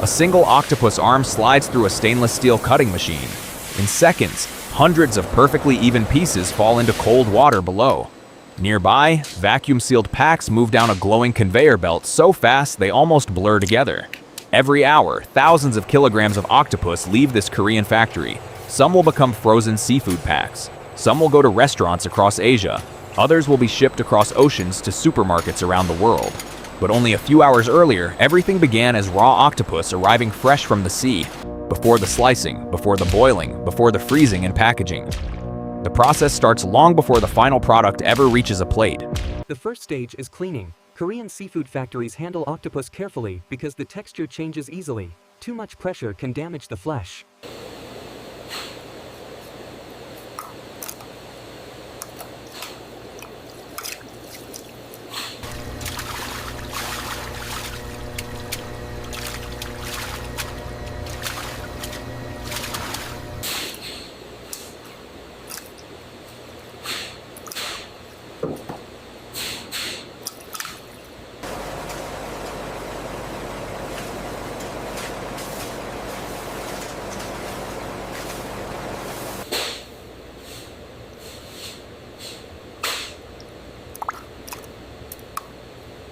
A single octopus arm slides through a stainless steel cutting machine. In seconds, hundreds of perfectly even pieces fall into cold water below. Nearby, vacuum-sealed packs move down a glowing conveyor belt so fast they almost blur together. Every hour, thousands of kilograms of octopus leave this Korean factory. Some will become frozen seafood packs. Some will go to restaurants across Asia. Others will be shipped across oceans to supermarkets around the world. But only a few hours earlier, everything began as raw octopus arriving fresh from the sea, before the slicing, before the boiling, before the freezing and packaging. The process starts long before the final product ever reaches a plate. The first stage is cleaning. Korean seafood factories handle octopus carefully because the texture changes easily. Too much pressure can damage the flesh.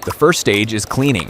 The first stage is cleaning.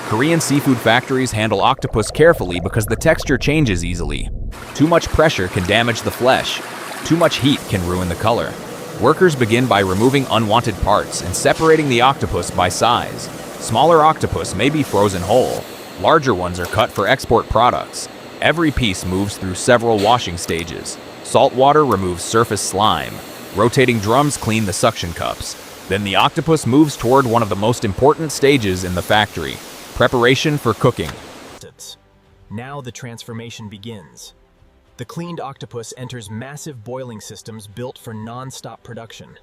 Korean seafood factories handle octopus carefully because the texture changes easily. Too much pressure can damage the flesh. Too much heat can ruin the color. Workers begin by removing unwanted parts and separating the octopus by size. Smaller octopus may be frozen whole. Larger ones are cut for export products. Every piece moves through several washing stages. Salt water removes surface slime. Rotating drums clean the suction cups. Then the octopus moves toward one of the most important stages in the factory, preparation for cooking. Now the transformation begins. The cleaned octopus enters massive boiling systems built for non-stop production.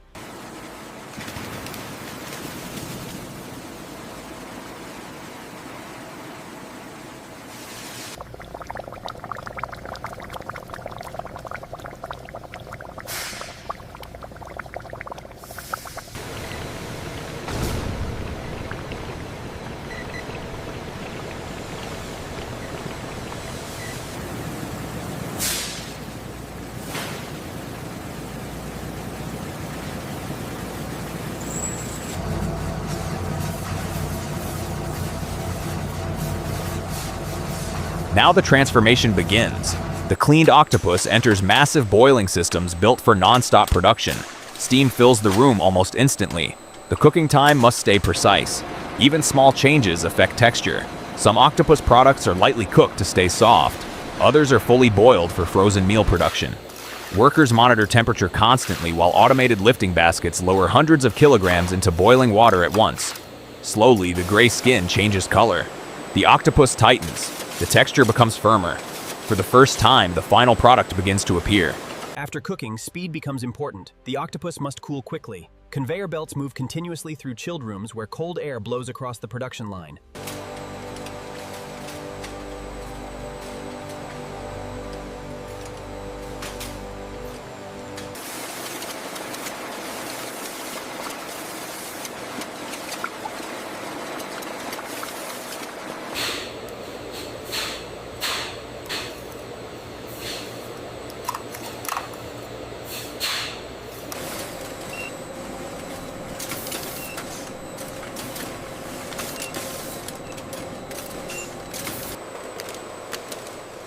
Now the transformation begins. The cleaned octopus enters massive boiling systems built for non-stop production. Steam fills the room almost instantly. The cooking time must stay precise. Even small changes affect texture. Some octopus products are lightly cooked to stay soft. Others are fully boiled for frozen meal production. Workers monitor temperature constantly while automated lifting baskets lower hundreds of kilograms into boiling water at once. Slowly, the gray skin changes color. The octopus tightens. The texture becomes firmer. For the first time, the final product begins to appear. After cooking, speed becomes important. The octopus must cool quickly. Conveyor belts move continuously through chilled rooms where cold air blows across the production line.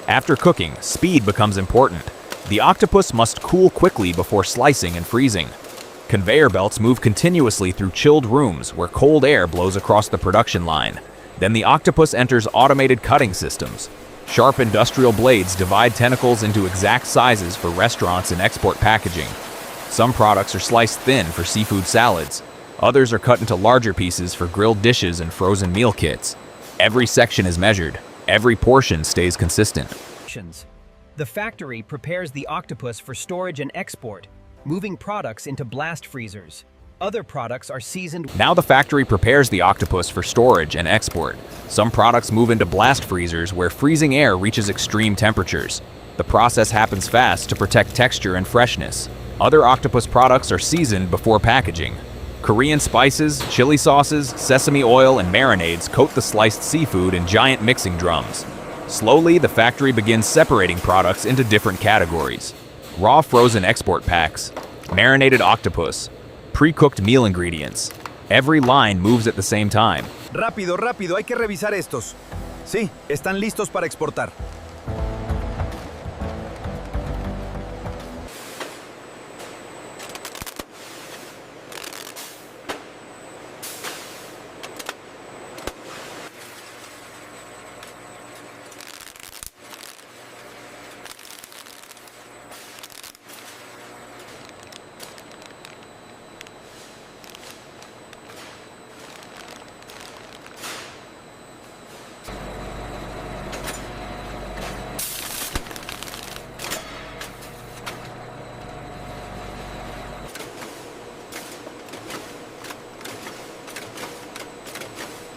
After cooking, speed becomes important. The octopus must cool quickly before slicing and freezing. Conveyor belts move continuously through chilled rooms where cold air blows across the production line. Then the octopus enters automated cutting systems. Sharp industrial blades divide tentacles into exact sizes for restaurants and export packaging. Some products are sliced thin for seafood salads. Others are cut into larger pieces for grilled dishes and frozen meal kits. Every section is measured. Every portion stays consistent. The factory prepares the octopus for storage and export, moving products into blast freezers. Other products are seasoned. Now the factory prepares the octopus for storage and export. Some products move into blast freezers where freezing air reaches extreme temperatures. The process happens fast to protect texture and freshness. Other octopus products are seasoned before packaging. Korean spices, chili sauces, sesame oil, and marinades coat the sliced seafood in giant mixing drums. Slowly, the factory begins separating products into different categories. Raw frozen export packs, marinated octopus, pre-cooked meal ingredients. Every line moves at the same time. Rápido, rápido, hay que revisar estos. Sí, están listos para exportar.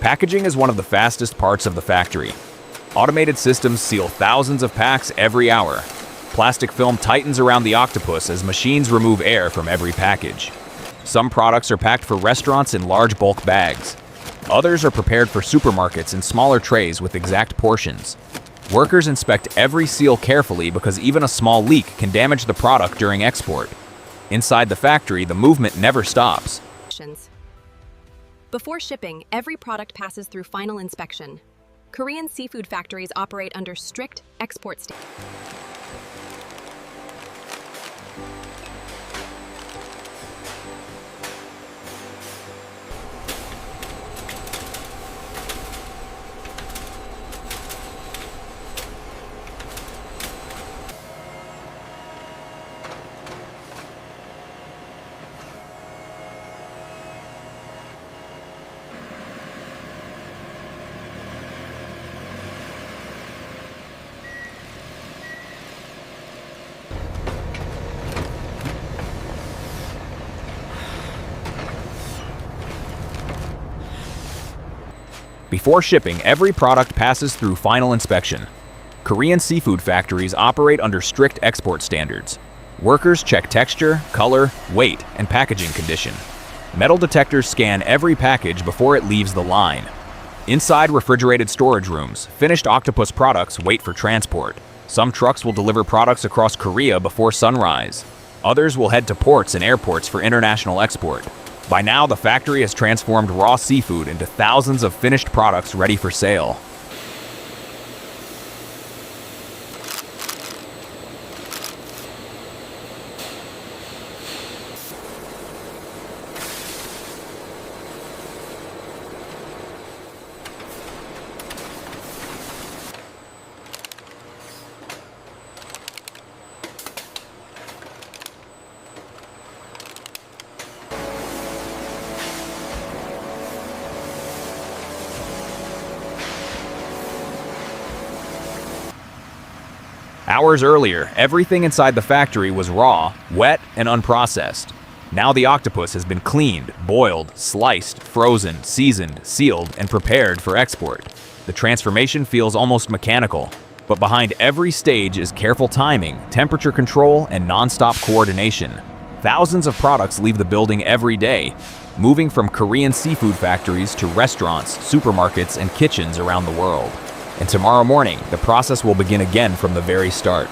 Packaging is one of the fastest parts of the factory. Automated systems seal thousands of packs every hour. Plastic film tightens around the octopus as machines remove air from every package. Some products are packed for restaurants in large bulk bags. Others are prepared for supermarkets in smaller trays with exact portions. Workers inspect every seal carefully because even a small leak can damage the product during export. Inside the factory, the movement never stops. Before shipping, every product passes through final inspection. Korean seafood factories operate under strict export standards. Before shipping, every product passes through final inspection. Korean seafood factories operate under strict export standards. Workers check texture, color, weight, and packaging condition. Metal detectors scan every package before it leaves the line. Inside refrigerated storage rooms, finished octopus products wait for transport. Some trucks will deliver products across Korea before sunrise. Others will head to ports and airports for international export. By now, the factory has transformed raw seafood into thousands of finished products ready for sale. Hours earlier, everything inside the factory was raw, wet, and unprocessed. Now the octopus has been cleaned, boiled, sliced, frozen, seasoned, sealed, and prepared for export. The transformation feels almost mechanical, but behind every stage is careful timing, temperature control, and non-stop coordination. Thousands of products leave the building every day, moving from Korean seafood factories to restaurants, supermarkets, and kitchens around the world. And tomorrow morning, the process will begin again from the very start.